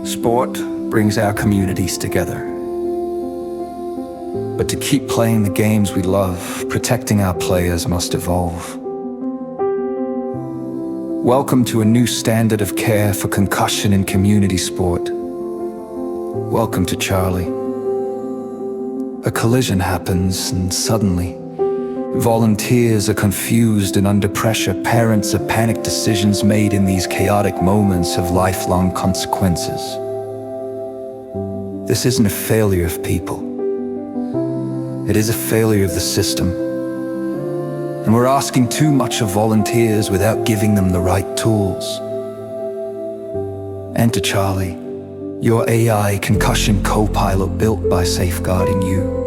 Sport brings our communities together. But to keep playing the games we love, protecting our players must evolve. Welcome to a new standard of care for concussion in community sport. Welcome to Charlie. A collision happens and suddenly, volunteers are confused and under pressure. Parents are panicked. Decisions made in these chaotic moments have lifelong consequences. This isn't a failure of people. It is a failure of the system. And we're asking too much of volunteers without giving them the right tools. Enter Charlie, your AI concussion co-pilot built by safeguarding you.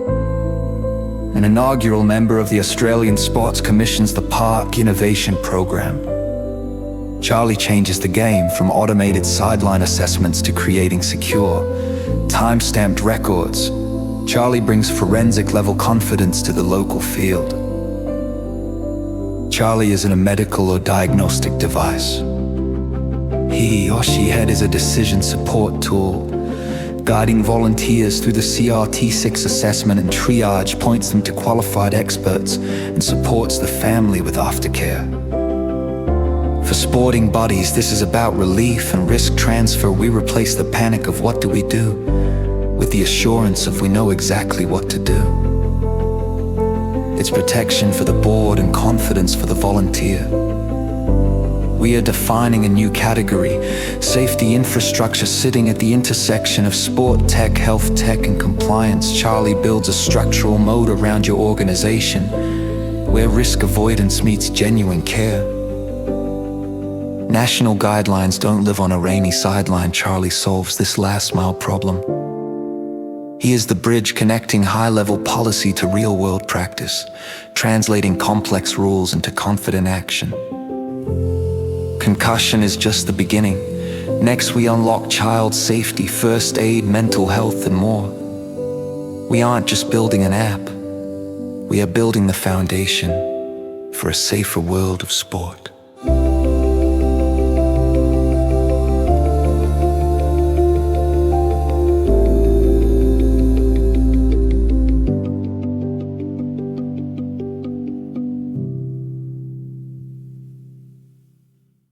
An inaugural member of the Australian Sports Commission's the Park Innovation Program. Charlie changes the game from automated sideline assessments to creating secure, time-stamped records. Charlie brings forensic-level confidence to the local field. Charlie isn't a medical or diagnostic device. He or she head is a decision support tool, guiding volunteers through the CRT6 assessment and triage, points them to qualified experts, and supports the family with aftercare. For sporting buddies, this is about relief and risk transfer. We replace the panic of what do we do with the assurance of we know exactly what to do. It's protection for the board and confidence for the volunteer. We are defining a new category, safety infrastructure, sitting at the intersection of sport tech, health tech, and compliance. Charlie builds a structural moat around your organization, where risk avoidance meets genuine care. National guidelines don't live on a rainy sideline. Charlie solves this last-mile problem. He is the bridge connecting high-level policy to real-world practice, translating complex rules into confident action. Concussion is just the beginning. Next, we unlock child safety, first aid, mental health, and more. We aren't just building an app. We are building the foundation for a safer world of sport.